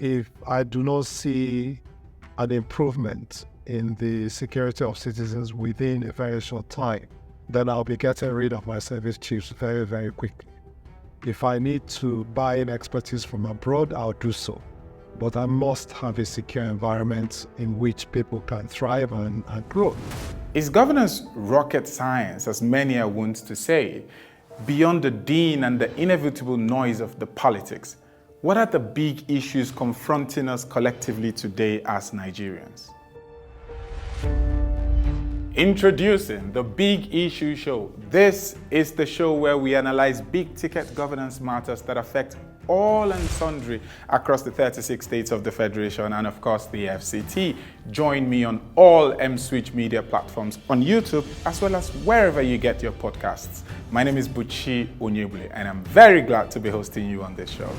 if I do not see an improvement in the security of citizens within a very short time, then I'll be getting rid of my service chiefs very, very quickly. If I need to buy in expertise from abroad, I'll do so. But I must have a secure environment in which people can thrive and grow. Is governance rocket science, as many are wont to say, beyond the din and the inevitable noise of the politics? What are the big issues confronting us collectively today as Nigerians? Introducing the Big Issue Show. This is the show where we analyze big-ticket governance matters that affect all and sundry across the 36 states of the Federation and, of course, the FCT. Join me on all Mswitch media platforms on YouTube, as well as wherever you get your podcasts. My name is Buchi, and I'm very glad to be hosting you on this show.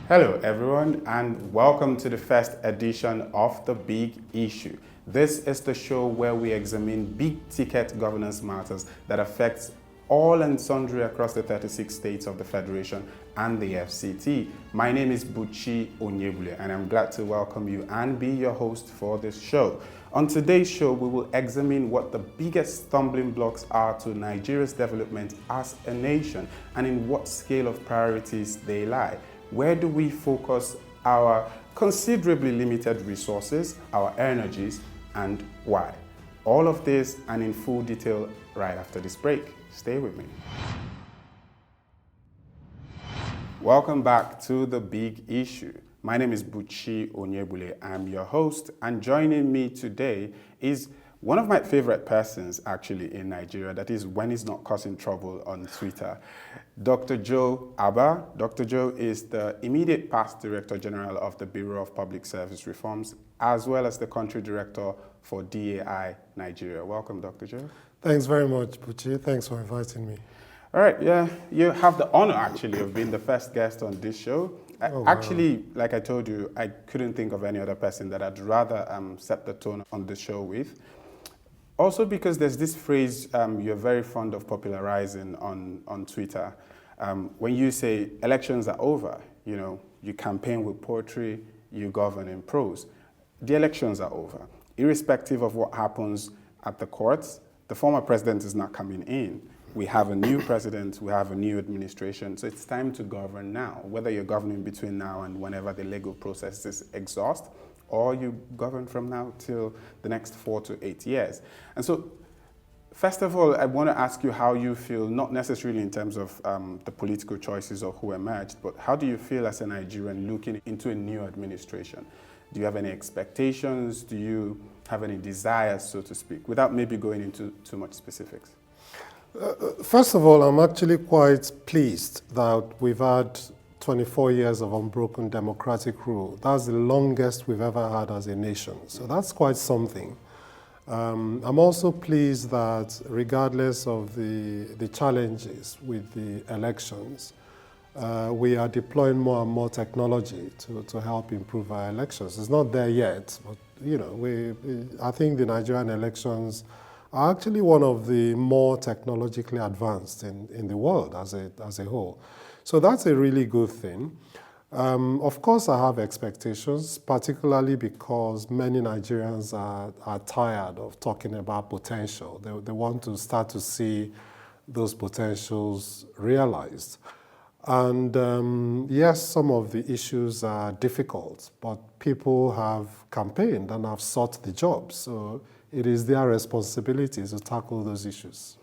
Hello everyone, and welcome to the first edition of The Big Issue. This is the show where we examine big-ticket governance matters that affect all and sundry across the 36 states of the Federation and the FCT. My name is Buchi, and I'm glad to welcome you and be your host for this show. On today's show, we will examine what the biggest stumbling blocks are to Nigeria's development as a nation and in what scale of priorities they lie. Where do we focus our considerably limited resources, our energies, and why? All of this and in full detail right after this break. Stay with me. Welcome back to The Big Issue. My name is Buchi Onyebule. I'm your host, and joining me today is one of my favorite persons actually in Nigeria, that is when he's not causing trouble on Twitter, Dr. Joe Abah. Dr. Joe is the immediate past Director General of the Bureau of Public Service Reforms, as well as the Country Director for DAI Nigeria. Welcome, Dr. Joe. Thanks very much, Buchi. Thanks for inviting me. All right, yeah, you have the honor actually of being the first guest on this show. Actually, like I told you, I couldn't think of any other person that I'd rather set the tone on the show with. Also because there's this phrase you're very fond of popularizing on Twitter. When you say elections are over, you know, you campaign with poetry, you govern in prose. The elections are over. Irrespective of what happens at the courts, the former president is not coming in. We have a new president, we have a new administration, so it's time to govern now, whether you're governing between now and whenever the legal processes exhaust, or you govern from now till the next 4 to 8 years. And so, first of all, I want to ask you how you feel, not necessarily in terms of the political choices or who emerged, but how do you feel as a Nigerian looking into a new administration? Do you have any expectations? Do you have any desires, so to speak, without maybe going into too much specifics? First of all, I'm actually quite pleased that we've had 24 years of unbroken democratic rule. That's the longest we've ever had as a nation. So that's quite something. I'm also pleased that regardless of the challenges with the elections, we are deploying more and more technology to help improve our elections. It's not there yet, but you know, I think the Nigerian elections are actually one of the more technologically advanced in the world as a whole. So that's a really good thing. Of course, I have expectations, particularly because many Nigerians are tired of talking about potential. They want to start to see those potentials realized. And yes, some of the issues are difficult, but people have campaigned and have sought the jobs. So it is their responsibility to tackle those issues.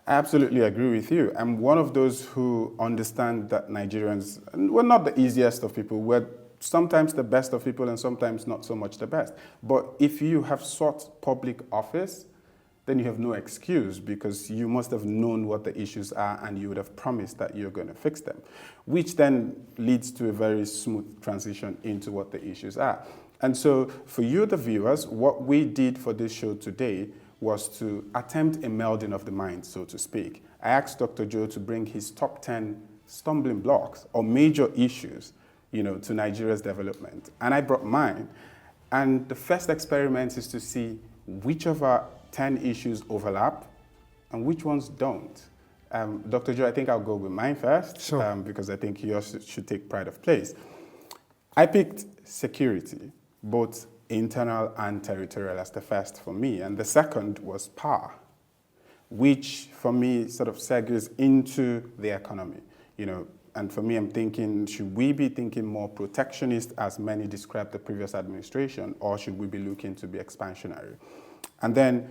I absolutely agree with you. I'm one of those who understand that Nigerians, we're not the easiest of people. We're sometimes the best of people and sometimes not so much the best. But if you have sought public office, then you have no excuse because you must have known what the issues are and you would have promised that you're going to fix them, which then leads to a very smooth transition into what the issues are. And so for you, the viewers, what we did for this show today was to attempt a melding of the mind, so to speak. I asked Dr. Joe to bring his top 10 stumbling blocks or major issues, you know, to Nigeria's development. And I brought mine. And the first experiment is to see which of our 10 issues overlap and which ones don't. Dr. Joe, I think I'll go with mine first, Sure. because I think yours should take pride of place. I picked security, both internal and territorial, as the first for me, and the second was power, which for me sort of segues into the economy. And for me, I'm thinking, should we be thinking more protectionist, as many described the previous administration, or should we be looking to be expansionary? And then,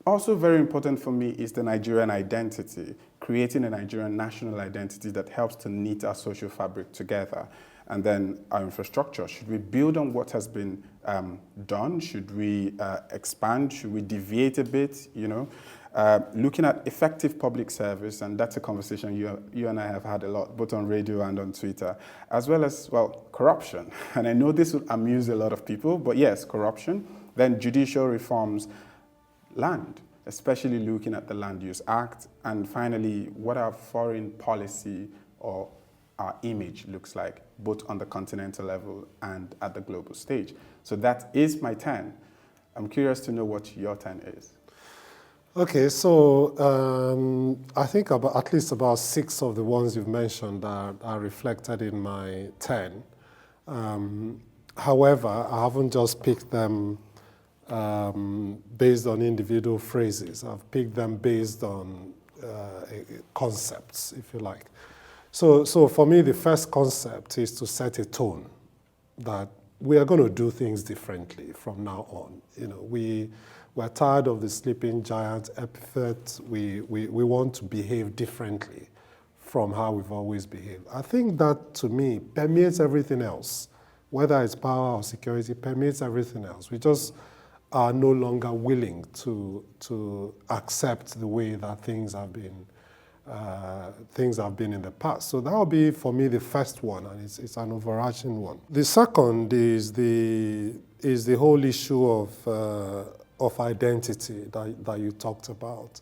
also very important for me is the Nigerian identity, creating a Nigerian national identity that helps to knit our social fabric together. And then our infrastructure, should we build on what has been done? Should we expand? Should we deviate a bit, looking at effective public service, and that's a conversation you and I have had a lot, both on radio and on Twitter, as well as, corruption. And I know this will amuse a lot of people, but yes, corruption. Then judicial reforms, land, especially looking at the Land Use Act, and finally, what our foreign policy or our image looks like, both on the continental level and at the global stage. So that is my 10. I'm curious to know what your 10 is. Okay, so I think at least about 6 of the ones you've mentioned are reflected in my 10. However, I haven't just picked them based on individual phrases. I've picked them based on concepts, if you like. So for me, the first concept is to set a tone that we are going to do things differently from now on. We're tired of the sleeping giant epithet. We want to behave differently from how we've always behaved. I think that, to me, permeates everything else. Whether it's power or security, permeates everything else. We just are no longer willing to accept the way that things have been in the past. So that will be, for me, the first one, and it's an overarching one. The second is the whole issue of identity that you talked about.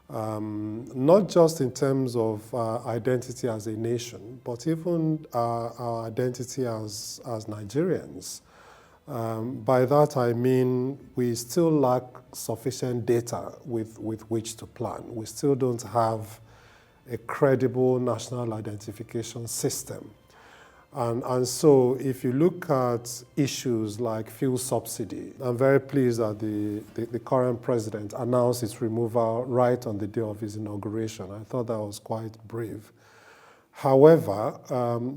Not just in terms of identity as a nation, but even our identity as Nigerians. By that I mean we still lack sufficient data with which to plan. We still don't have a credible national identification system. And so if you look at issues like fuel subsidy, I'm very pleased that the current president announced its removal right on the day of his inauguration. I thought that was quite brave. However,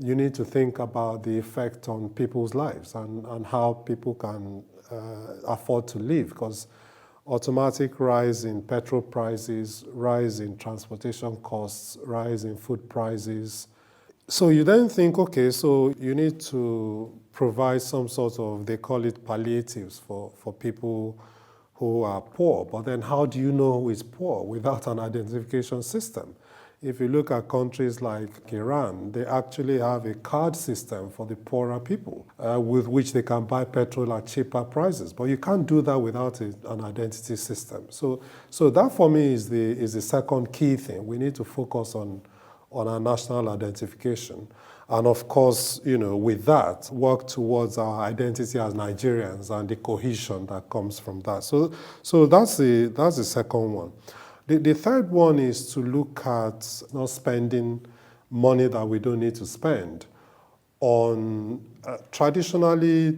you need to think about the effect on people's lives and how people can afford to live, because automatic rise in petrol prices, rise in transportation costs, rise in food prices. So you then think, okay, so you need to provide some sort of, they call it palliatives for people who are poor. But then how do you know who is poor without an identification system? If you look at countries like Iran, they actually have a card system for the poorer people with which they can buy petrol at cheaper prices. But you can't do that without an identity system. So that for me is the second key thing. We need to focus on our national identification. And of course, with that, work towards our identity as Nigerians and the cohesion that comes from that. So that's the second one. The third one is to look at not spending money that we don't need to spend on traditionally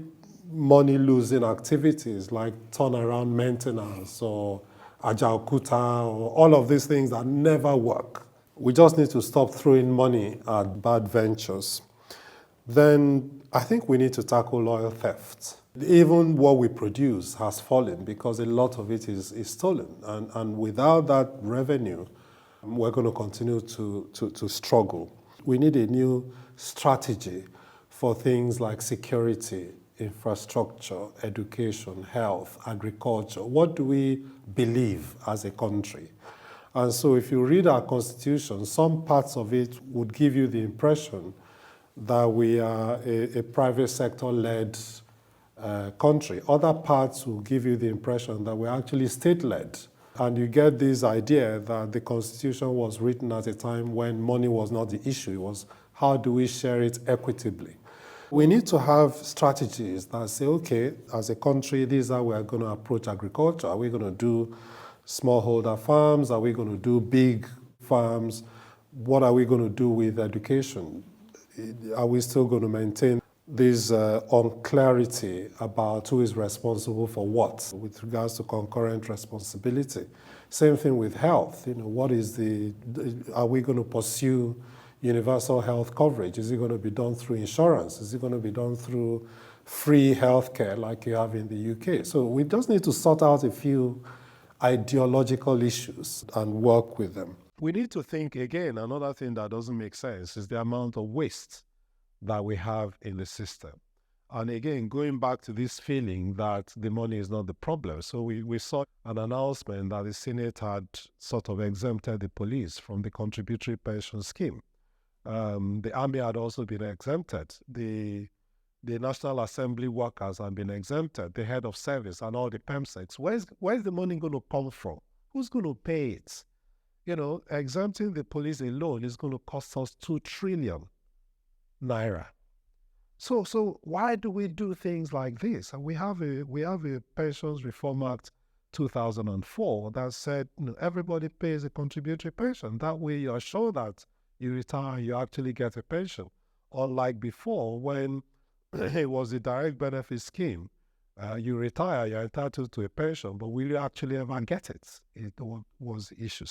money-losing activities like turnaround maintenance or ajaokuta or all of these things that never work. We just need to stop throwing money at bad ventures. Then I think we need to tackle oil theft. Even what we produce has fallen because a lot of it is stolen. And without that revenue, we're going to continue to struggle. We need a new strategy for things like security, infrastructure, education, health, agriculture. What do we believe as a country? And so if you read our constitution, some parts of it would give you the impression that we are a private sector-led country. Other parts will give you the impression that we're actually state-led. And you get this idea that the Constitution was written at a time when money was not the issue. It was how do we share it equitably. We need to have strategies that say, okay, as a country, this is how we're going to approach agriculture. Are we going to do smallholder farms? Are we going to do big farms. What are we going to do with education? Are we still going to maintain this unclarity about who is responsible for what with regards to concurrent responsibility? Same thing with health. What is are we going to pursue universal health coverage? Is it going to be done through insurance? Is it going to be done through free healthcare like you have in the UK? So we just need to sort out a few ideological issues and work with them. We need to think again, another thing that doesn't make sense is the amount of waste that we have in the system. And again, going back to this feeling that the money is not the problem. So we saw an announcement that the Senate had sort of exempted the police from the contributory pension scheme. The army had also been exempted. The National Assembly workers have been exempted, the head of service and all the PEMSECs. Where's the money going to come from? Who's going to pay it? Exempting the police alone is going to cost us 2 trillion naira. So why do we do things like this? And we have a Pensions Reform Act 2004 that said everybody pays a contributory pension. That way you are sure that you retire and you actually get a pension. Unlike before when it was a direct benefit scheme. You retire, you're entitled to a pension, but will you actually ever get it? It was the issue.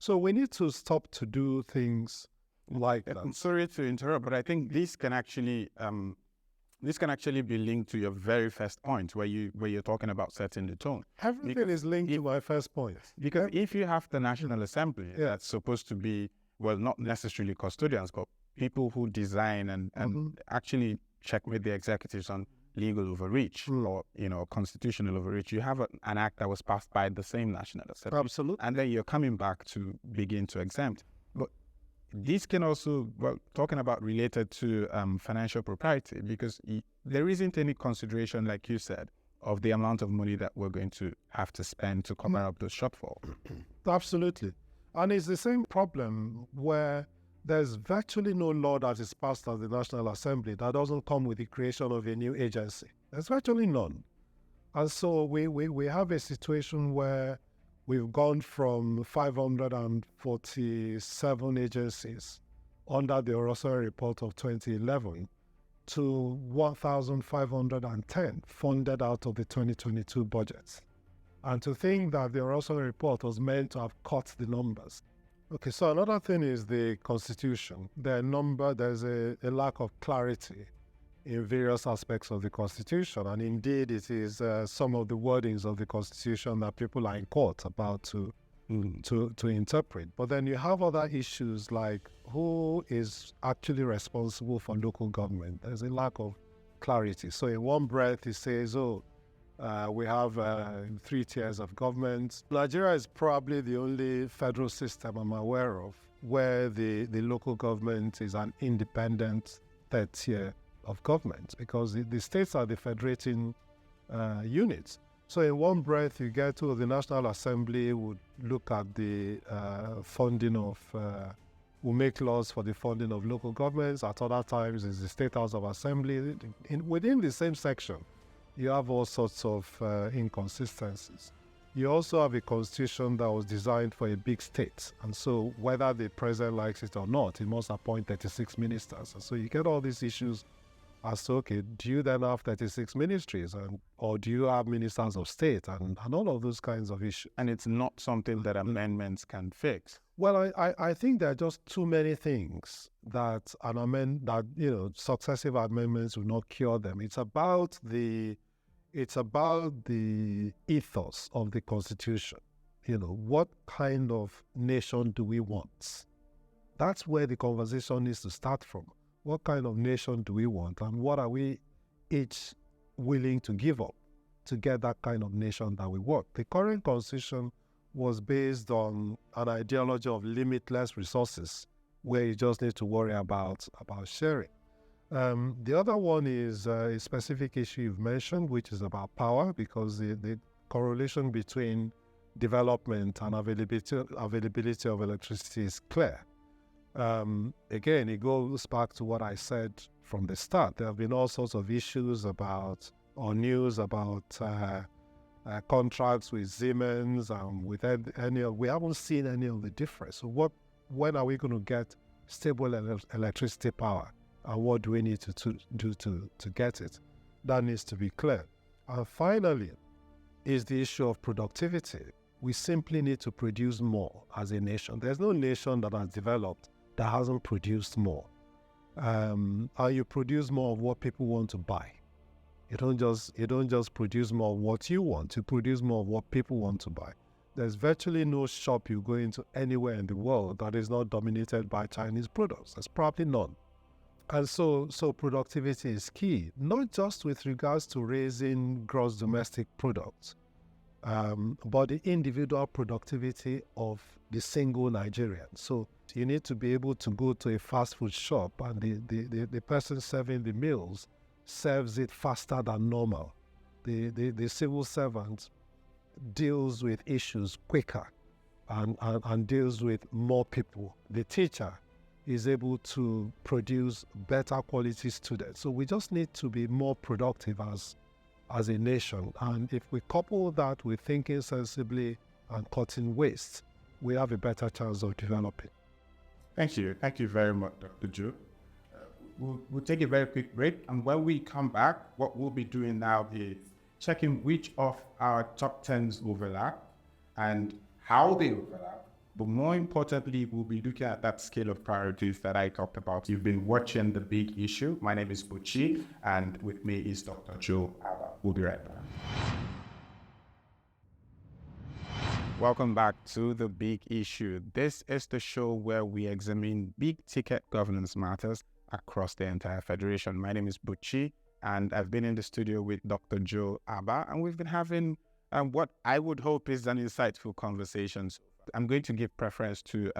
So we need to stop to do things like that. I'm sorry to interrupt, but I think this can actually be linked to your very first point where you're talking about setting the tone. Everything is linked to my first point. Because if you have the National Assembly that's supposed to be, well, not necessarily custodians, but people who design and actually check with the executives on legal overreach or constitutional overreach. You have an act that was passed by the same National Assembly. Absolutely. And then you're coming back to begin to exempt. But this can also, talking about related to financial propriety, because there isn't any consideration, like you said, of the amount of money that we're going to have to spend to cover up those shortfall. Absolutely. And it's the same problem where there's virtually no law that is passed at the National Assembly that doesn't come with the creation of a new agency. There's virtually none. And so we have a situation where we've gone from 547 agencies under the Orosori report of 2011 to 1,510 funded out of the 2022 budget. And to think that the Orosori report was meant to have cut the numbers. Okay, so another thing is the Constitution. There's a lack of clarity in various aspects of the Constitution, and indeed it is some of the wordings of the Constitution that people are in court about to interpret. But then you have other issues like who is actually responsible for local government. There's a lack of clarity. So in one breath it says, we have 3 tiers of government. Nigeria is probably the only federal system I'm aware of where the local government is an independent 3rd tier of government, because the states are the federating units. So in one breath you get to the National Assembly would look at the funding of, will make laws for the funding of local governments. At other times is the State House of Assembly. Within the same section, you have all sorts of inconsistencies. You also have a constitution that was designed for a big state. And so whether the president likes it or not, he must appoint 36 ministers. And so you get all these issues as to, okay, do you then have 36 ministries or do you have ministers of state and all of those kinds of issues? And it's not something that amendments can fix. Well, I think there are just too many things that successive amendments will not cure them. It's about the ethos of the Constitution. What kind of nation do we want? That's where the conversation needs to start from. What kind of nation do we want, and what are we each willing to give up to get that kind of nation that we want? The current Constitution was based on an ideology of limitless resources, where you just need to worry about sharing. The other one is a specific issue you've mentioned, which is about power, because the correlation between development and availability of electricity is clear. Again, it goes back to what I said from the start. There have been all sorts of issues news about contracts with Siemens and with any of, we haven't seen any of the difference. So when are we going to get stable electricity power? And what do we need to do to get it? That needs to be clear. And finally, is the issue of productivity. We simply need to produce more as a nation. There's no nation that has developed that hasn't produced more. And you produce more of what people want to buy. You don't just produce more of what you want. You produce more of what people want to buy. There's virtually no shop you go into anywhere in the world that is not dominated by Chinese products. There's probably none. And so productivity is key, not just with regards to raising gross domestic products, but the individual productivity of the single Nigerian. So you need to be able to go to a fast food shop and the person serving the meals serves it faster than normal. The civil servant deals with issues quicker and deals with more people. The teacher is able to produce better quality students. So we just need to be more productive as a nation. And if we couple that with thinking sensibly and cutting waste, we have a better chance of developing. Thank you. Thank you very much, Dr. Joe. We'll take a very quick break. And when we come back, what we'll be doing now is checking which of our top 10s overlap and how they overlap. But more importantly, we'll be looking at that scale of priorities that I talked about. You've been watching The Big Issue. My name is Buchi, and with me is Dr. Joe Abah. We'll be right back. Welcome back to The Big Issue. This is the show where we examine big-ticket governance matters across the entire federation. My name is Buchi, and I've been in the studio with Dr. Joe Abah, and we've been having what I would hope is an insightful conversation. I'm going to give preference to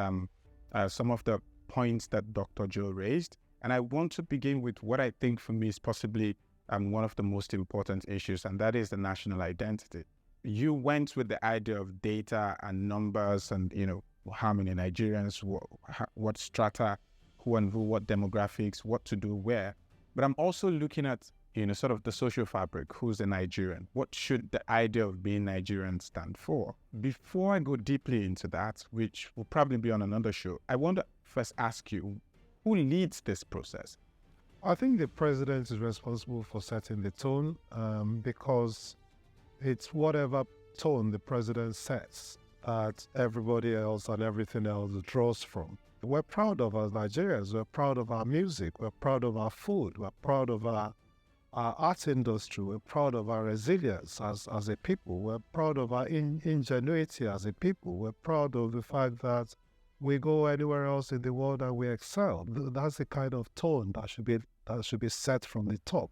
some of the points that Dr. Joe raised, and I want to begin with what I think for me is possibly one of the most important issues, and that is the national identity. You went with the idea of data and numbers and, how many Nigerians, what strata, who and who, what demographics, what to do where. But I'm also looking at, sort of the social fabric. Who's a Nigerian? What should the idea of being Nigerian stand for? Before I go deeply into that, which will probably be on another show, I want to first ask you, who leads this process? I think the president is responsible for setting the tone because it's whatever tone the president sets that everybody else and everything else draws from. We're proud of our Nigerians. We're proud of our music. We're proud of our food. We're proud of our arts industry. We're proud of our resilience as a people. We're proud of our ingenuity as a people. We're proud of the fact that we go anywhere else in the world and we excel. That's the kind of tone that should be set from the top.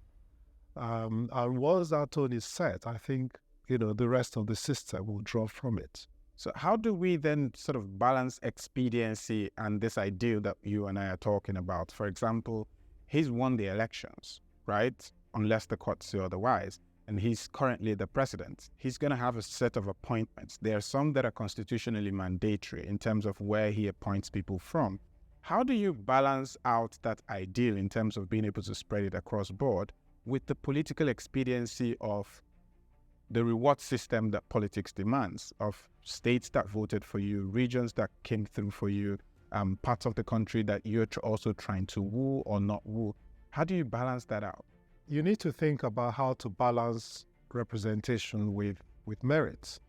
And once that tone is set, I think the rest of the system will draw from it. So how do we then sort of balance expediency and this ideal that you and I are talking about? For example, he's won the elections, right? Unless the courts say otherwise. And he's currently the president. He's going to have a set of appointments. There are some that are constitutionally mandatory in terms of where he appoints people from. How do you balance out that ideal in terms of being able to spread it across board with the political expediency of the reward system that politics demands, of states that voted for you, regions that came through for you, parts of the country that you're also trying to woo or not woo? How do you balance that out? You need to think about how to balance representation with merits.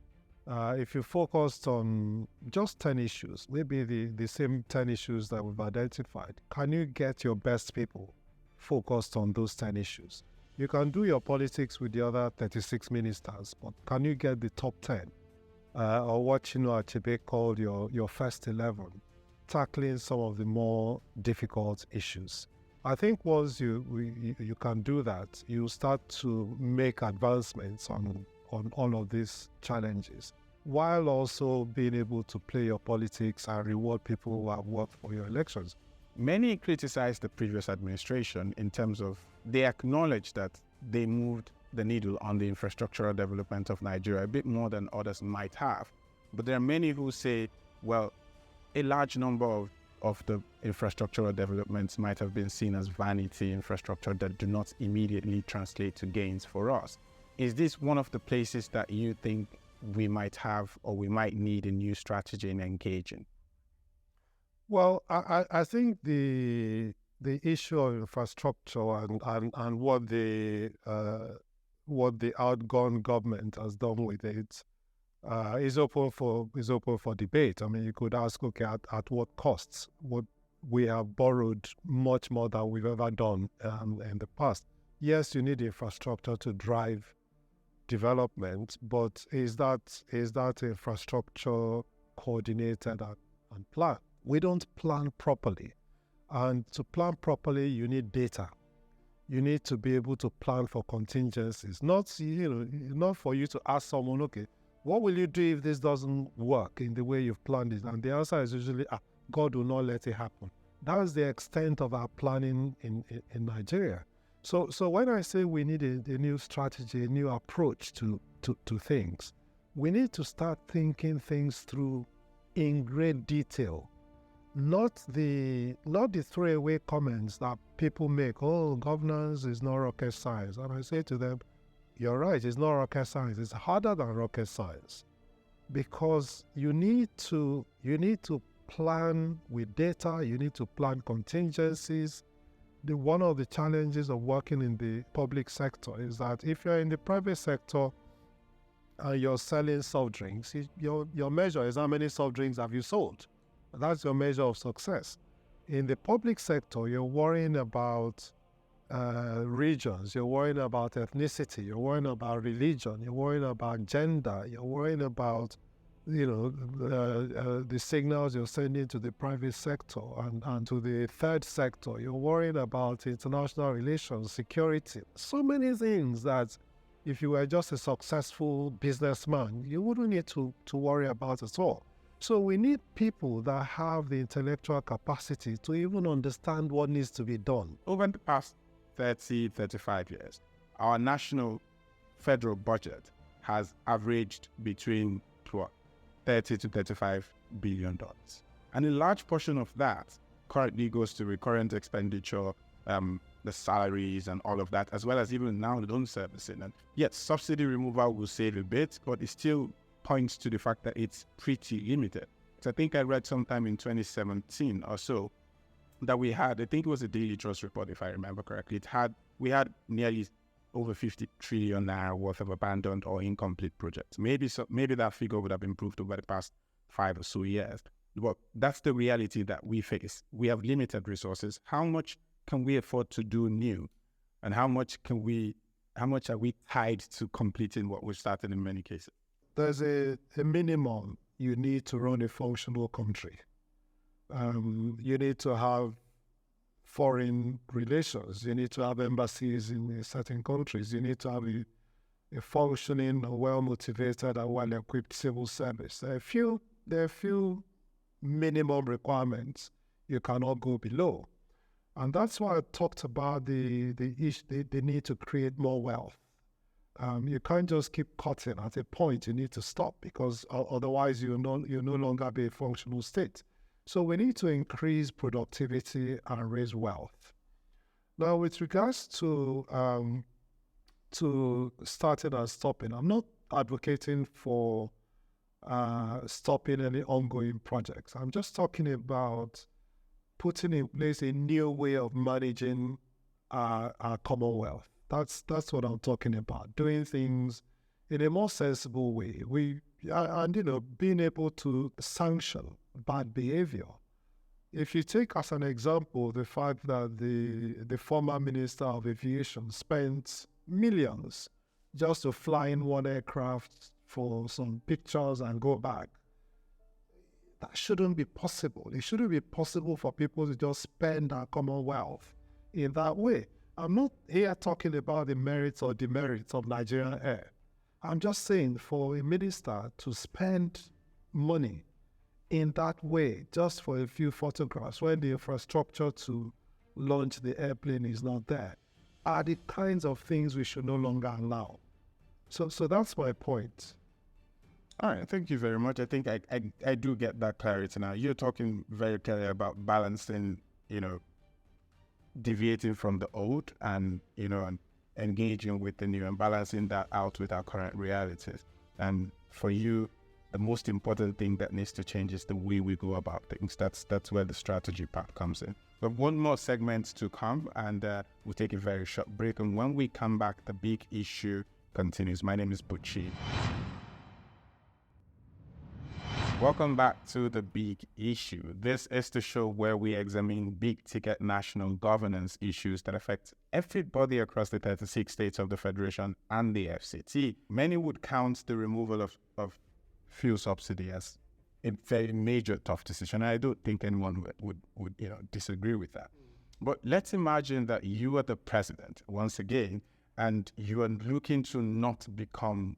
If you focused on just 10 issues, maybe the same 10 issues that we've identified, can you get your best people focused on those 10 issues? You can do your politics with the other 36 ministers, but can you get the top 10? Or what Achebe called your first 11, tackling some of the more difficult issues. I think once you can do that, you start to make advancements on all of these challenges, while also being able to play your politics and reward people who have worked for your elections. Many criticize the previous administration in terms of they acknowledge that they moved the needle on the infrastructural development of Nigeria a bit more than others might have. But there are many who say, well, a large number of the infrastructural developments might have been seen as vanity infrastructure that do not immediately translate to gains for us. Is this one of the places that you think we might have or we might need a new strategy in engaging? Well, I think the issue of infrastructure and what the outgone government has done with it is open for debate. I mean, you could ask, okay, at what costs? What we have borrowed much more than we've ever done in the past. Yes, you need infrastructure to drive development, but is that infrastructure coordinated and planned? We don't plan properly, and to plan properly, you need data. You need to be able to plan for contingencies. Not for you to ask someone, okay, what will you do if this doesn't work in the way you've planned it? And the answer is usually, God will not let it happen. That's the extent of our planning in Nigeria. So when I say we need a new strategy, a new approach to things, we need to start thinking things through in great detail. Not the throwaway comments that people make, oh, governance is not rocket science. And I say to them, you're right, it's not rocket science. It's harder than rocket science, because you need to plan with data, you need to plan contingencies. One of the challenges of working in the public sector is that if you're in the private sector and you're selling soft drinks, your measure is how many soft drinks have you sold. That's your measure of success. In the public sector, you're worrying about regions, you're worrying about ethnicity, you're worrying about religion, you're worrying about gender, you're worrying about the signals you're sending to the private sector and to the third sector. You're worrying about international relations, security, so many things that if you were just a successful businessman, you wouldn't need to worry about at all. So we need people that have the intellectual capacity to even understand what needs to be done. Over the past 35 years, our national federal budget has averaged between 30 to 35 billion dollars. And a large portion of that currently goes to recurrent expenditure, the salaries and all of that, as well as even now loan servicing. And yet subsidy removal will save a bit, but it still points to the fact that it's pretty limited. So I think I read sometime in 2017 or so that we had, I think it was a Daily Trust report, if I remember correctly, we had nearly over 50 trillion naira worth of abandoned or incomplete projects. Maybe that figure would have improved over the past 5 or so years. But that's the reality that we face. We have limited resources. How much can we afford to do new? And how much are we tied to completing what we've started in many cases? There's a minimum you need to run a functional country. You need to have foreign relations. You need to have embassies in certain countries. You need to have a functioning, well-motivated, and well-equipped civil service. There are a few minimum requirements you cannot go below. And that's why I talked about the need to create more wealth. You can't just keep cutting. At a point, you need to stop, because otherwise you'll no longer be a functional state. So we need to increase productivity and raise wealth. Now, with regards to starting and stopping, I'm not advocating for stopping any ongoing projects. I'm just talking about putting in place a new way of managing our Commonwealth. That's what I'm talking about. Doing things in a more sensible way. Being able to sanction bad behavior. If you take as an example the fact that the former Minister of Aviation spent millions just to fly in one aircraft for some pictures and go back, that shouldn't be possible. It shouldn't be possible for people to just spend our Commonwealth in that way. I'm not here talking about the merits or demerits of Nigerian Air. I'm just saying, for a minister to spend money in that way just for a few photographs when the infrastructure to launch the airplane is not there, are the kinds of things we should no longer allow. So that's my point. All right, thank you very much. I think I do get that clarity now. You're talking very clearly about balancing, deviating from the old and engaging with the new and balancing that out with our current realities. And for you, the most important thing that needs to change is the way we go about things. That's where the strategy part comes in. We have one more segment to come, and we'll take a very short break. And when we come back, the big issue continues. My name is Buchi. Welcome back to The Big Issue. This is the show where we examine big-ticket national governance issues that affect everybody across the 36 states of the Federation and the FCT. Many would count the removal of fuel subsidy as a very major tough decision. I don't think anyone would disagree with that. But let's imagine that you are the president once again, and you are looking to not become,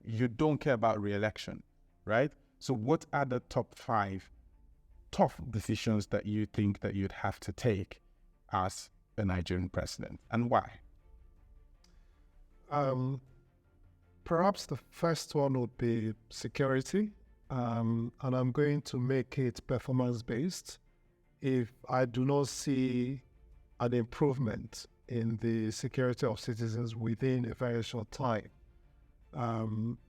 you don't care about re-election, right? So what are the top 5 tough decisions that you think that you'd have to take as a Nigerian president, and why? Perhaps the first one would be security, and I'm going to make it performance-based. If I do not see an improvement in the security of citizens within a very short time,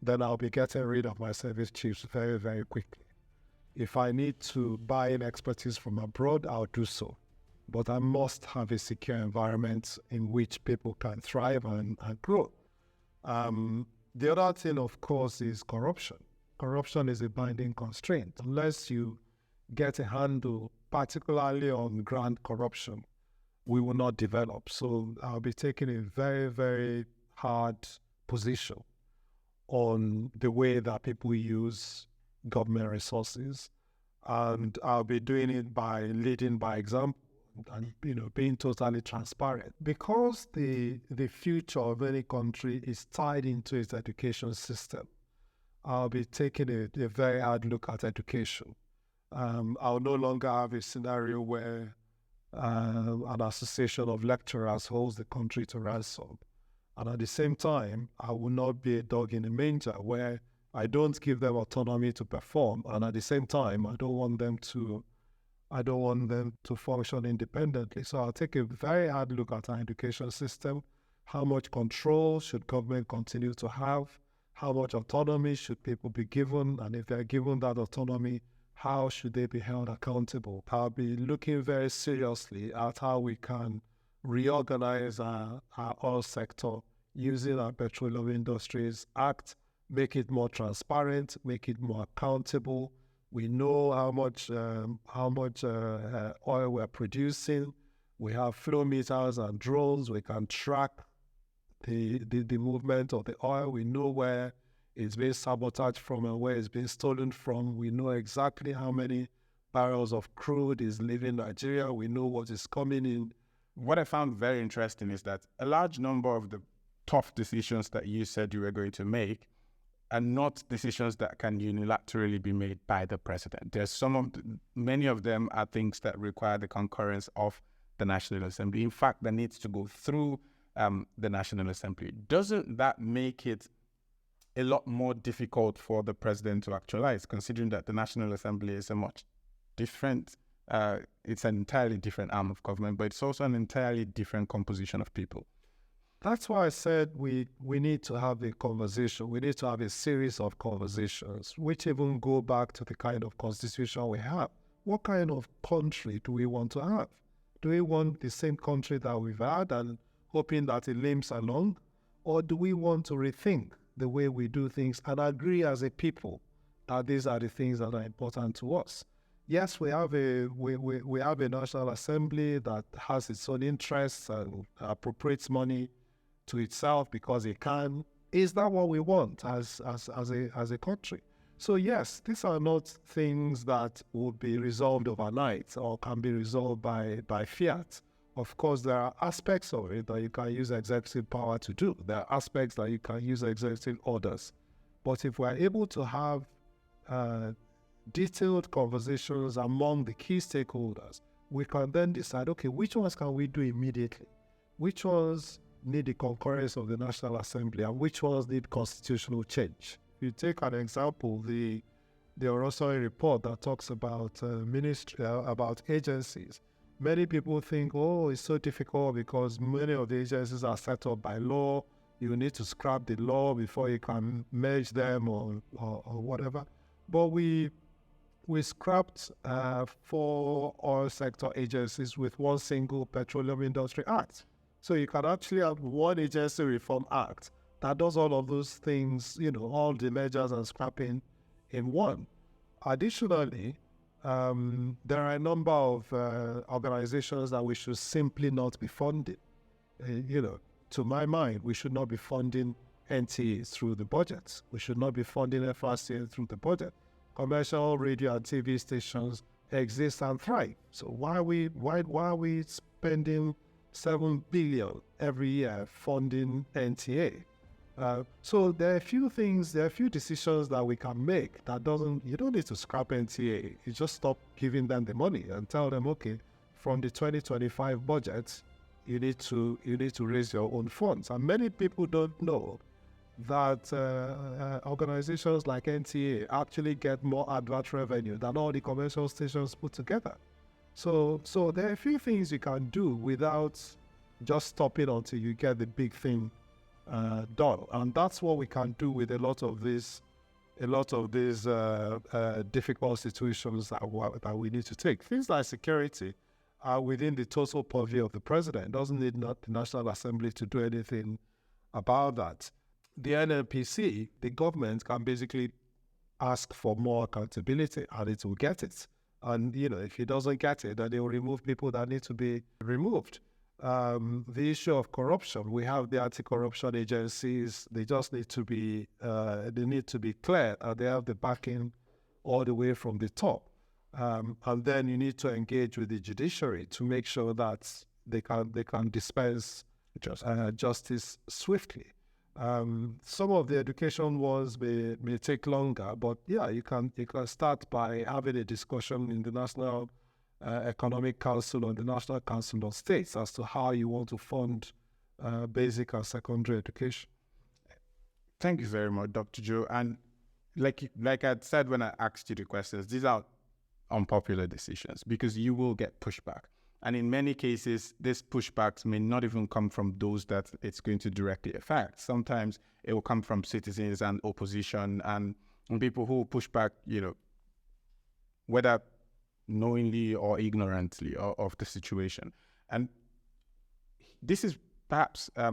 then I'll be getting rid of my service chiefs very, very quickly. If I need to buy in expertise from abroad, I'll do so. But I must have a secure environment in which people can thrive and grow. The other thing, of course, is corruption. Corruption is a binding constraint. Unless you get a handle, particularly on grand corruption, we will not develop. So I'll be taking a very, very hard position on the way that people use government resources, and I'll be doing it by leading by example and being totally transparent, because the future of any country is tied into its education system. I'll be taking a very hard look at education. I'll no longer have a scenario where an association of lecturers holds the country to ransom. And at the same time, I will not be a dog in a manger where I don't give them autonomy to perform, and at the same time, I don't want them to function independently. So I'll take a very hard look at our education system. How much control should government continue to have? How much autonomy should people be given? And if they're given that autonomy, how should they be held accountable? I'll be looking very seriously at how we can reorganize our oil sector using our petroleum industries act, make it more transparent, make it more accountable. We know how much oil we're producing. We have flow meters and drones. We can track the movement of the oil. We know where it's being sabotaged from and where it's being stolen from. We know exactly how many barrels of crude is leaving Nigeria. We know what is coming in. What I found very interesting is that a large number of the tough decisions that you said you were going to make are not decisions that can unilaterally be made by the president. There's many of them are things that require the concurrence of the National Assembly. In fact, that needs to go through the National Assembly. Doesn't that make it a lot more difficult for the president to actualize, considering that the National Assembly is a much different, it's an entirely different arm of government, but it's also an entirely different composition of people? That's why I said we need to have a conversation. We need to have a series of conversations, which even go back to the kind of constitution we have. What kind of country do we want to have? Do we want the same country that we've had and hoping that it limps along? Or do we want to rethink the way we do things and agree as a people that these are the things that are important to us? Yes, we have a National Assembly that has its own interests and appropriates money to itself because it can. Is that what we want as a country? So yes, these are not things that will be resolved overnight or can be resolved by fiat. Of course, there are aspects of it that you can use executive power to do. There are aspects that you can use executive orders. But if we're able to have detailed conversations among the key stakeholders, we can then decide, okay, which ones can we do immediately? Which ones need the concurrence of the National Assembly and which ones need constitutional change? If you take an example, the Orosoi report that talks about about agencies, many people think, oh, it's so difficult because many of the agencies are set up by law. You need to scrap the law before you can merge them or whatever. But we scrapped 4 oil sector agencies with one single Petroleum Industry Act. So you can actually have one agency reform act that does all of those things, all the mergers and scrapping in one. Additionally, there are a number of organizations that we should simply not be funding. To my mind, we should not be funding NTA through the budget. We should not be funding FRCN through the budget. Commercial radio and TV stations exist and thrive. So why are we spending 7 billion every year funding NTA? So there are a few decisions that we can make that you don't need to scrap NTA. You just stop giving them the money and tell them, okay, from the 2025 budget, you need to raise your own funds. And many people don't know that organizations like NTA actually get more advert revenue than all the commercial stations put together. So there are a few things you can do without just stopping until you get the big thing done, and that's what we can do with a lot of these difficult situations that we need to take. Things like security are within the total purview of the president. Doesn't need the National Assembly to do anything about that. The NNPC, the government can basically ask for more accountability, and it will get it. And if it doesn't get it, then they will remove people that need to be removed. The issue of corruption, we have the anti-corruption agencies. They just need to be cleared, and they have the backing all the way from the top. And then you need to engage with the judiciary to make sure that they can dispense justice swiftly. Some of the education wars may take longer, but yeah, you can start by having a discussion in the National Economic Council or the National Council of States as to how you want to fund basic and secondary education. Thank you very much, Dr. Joe. And like I said when I asked you the questions, these are unpopular decisions because you will get pushback. And in many cases, these pushbacks may not even come from those that it's going to directly affect. Sometimes it will come from citizens and opposition and people who push back, whether knowingly or ignorantly of the situation. And this is perhaps a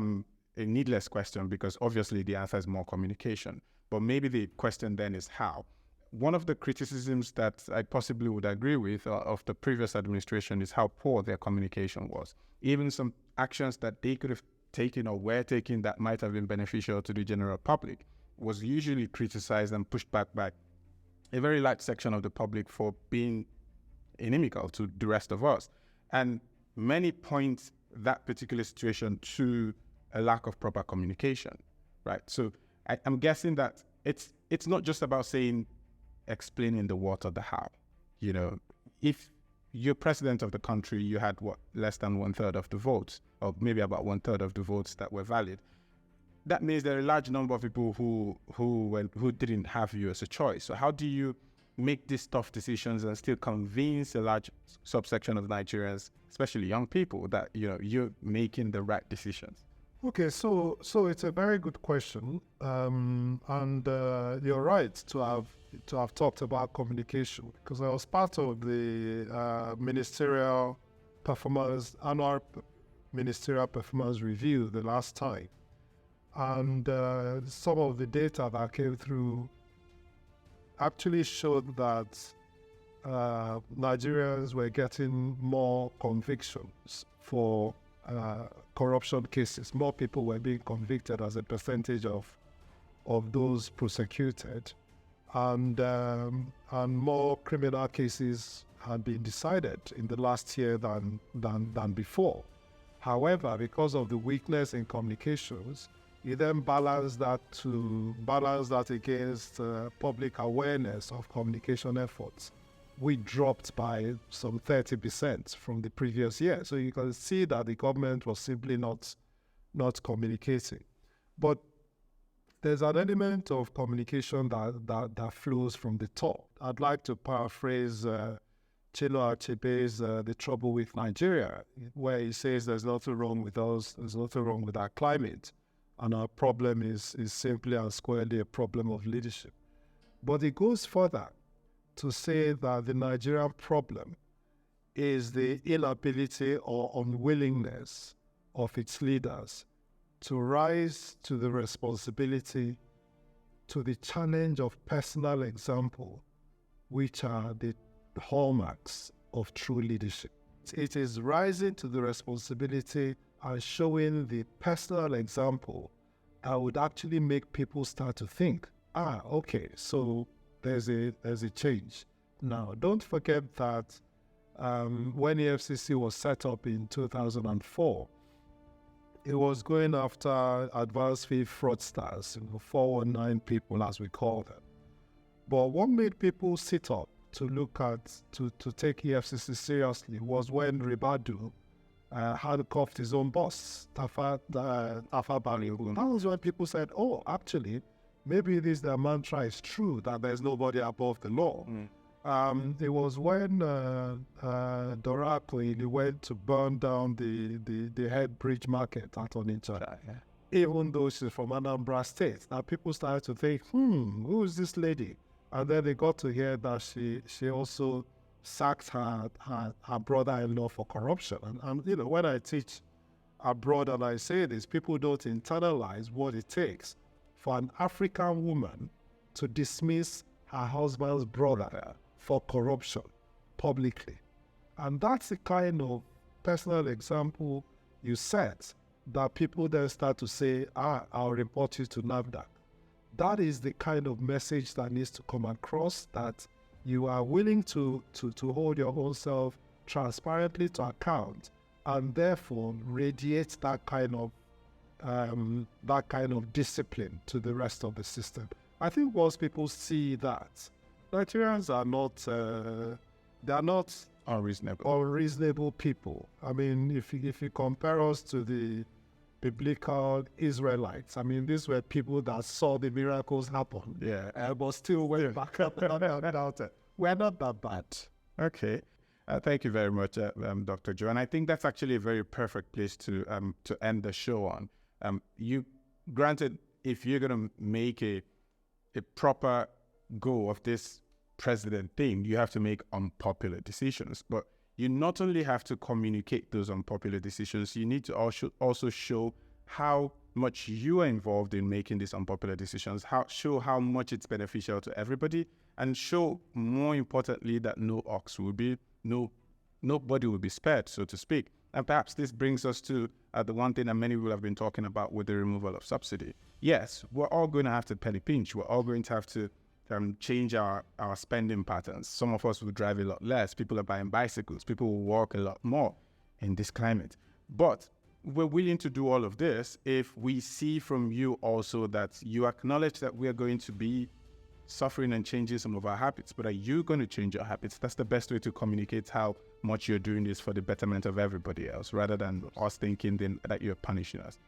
needless question because obviously the answer is more communication. But maybe the question then is how. One of the criticisms that I possibly would agree with of the previous administration is how poor their communication was. Even some actions that they could have taken or were taking that might have been beneficial to the general public was usually criticized and pushed back by a very large section of the public for being inimical to the rest of us. And many point that particular situation to a lack of proper communication, right? So I'm guessing that it's not just about explaining the what or the how. If you're president of the country, you had less than 1/3 of the votes, or maybe about 1/3 of the votes that were valid. That means there are a large number of people who didn't have you as a choice. So how do you make these tough decisions and still convince a large subsection of Nigerians, especially young people, that you're making the right decisions? Okay, so it's a very good question, and you're right to have talked about communication because I was part of the annual ministerial performance review the last time, and some of the data that came through actually showed that Nigerians were getting more convictions for corruption cases. More people were being convicted as a percentage of those prosecuted, and more criminal cases had been decided in the last year than before. However, because of the weakness in communications, you then balance that against public awareness of communication efforts. We dropped by some 30% from the previous year. So you can see that the government was simply not communicating. But there's an element of communication that flows from the top. I'd like to paraphrase Chinua Achebe's The Trouble with Nigeria, where he says there's nothing wrong with us, there's nothing wrong with our climate, and our problem is simply and squarely a problem of leadership. But it goes further to say that the Nigerian problem is the inability or unwillingness of its leaders to rise to the responsibility, to the challenge of personal example, which are the hallmarks of true leadership. It is rising to the responsibility and showing the personal example that would actually make people start to think, okay, so there's a change. Now, don't forget that when the FCC was set up in 2004, it was going after advanced fee fraudsters, 419 people as we call them. But what made people sit up to look at, to take EFCC seriously was when Ribadu handcuffed his own boss, Tafa Balogun. That was when people said, actually, maybe their mantra is true, that there's nobody above the law. It was when Dora Akuyili went to burn down the head bridge market at Onitsha, even though she's from Anambra State. Now people started to think, who is this lady? And then they got to hear that she also sacked her brother-in-law for corruption. And when I teach abroad and I say this, people don't internalize what it takes for an African woman to dismiss her husband's brother for corruption publicly. And that's the kind of personal example you set that people then start to say, I'll report you to NAFDAC. That is the kind of message that needs to come across, that you are willing to hold your own self transparently to account, and therefore radiate that kind of discipline to the rest of the system. I think once people see that, Nigerians are not unreasonable people. I mean, if you compare us to the biblical Israelites, I mean, these were people that saw the miracles happen. But still went back up without it. We're not that bad. Okay. Thank you very much, Dr. Joe. And I think that's actually a very perfect place to end the show on. Granted, if you're going to make a proper go of this president thing, you have to make unpopular decisions. But you not only have to communicate those unpopular decisions, you need to also show how much you are involved in making these unpopular decisions, show how much it's beneficial to everybody, and show, more importantly, that nobody will be spared, so to speak. And perhaps this brings us to the one thing that many will have been talking about with the removal of subsidy. Yes, we're all going to have to penny pinch. We're all going to have to change our spending patterns. Some of us will drive a lot less. People are buying bicycles. People will walk a lot more in this climate. But we're willing to do all of this if we see from you also that you acknowledge that we are going to be suffering and changing some of our habits. But are you going to change your habits? That's the best way to communicate how much you're doing this for the betterment of everybody else, rather than us thinking that you're punishing us.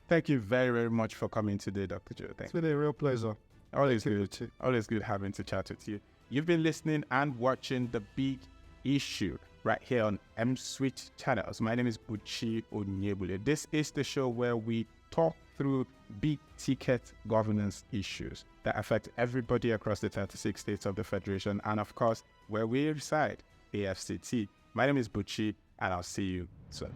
Thank you very, very much for coming today, Dr. Joe. It's been a real pleasure. Always good having to chat with you. You've been listening and watching The Big Issue right here on Mswitch channels. My name is Buchi Onyebule. This is the show where we talk through big ticket governance issues that affect everybody across the 36 states of the Federation, and of course, where we reside, AFCT. My name is Buchi, and I'll see you soon.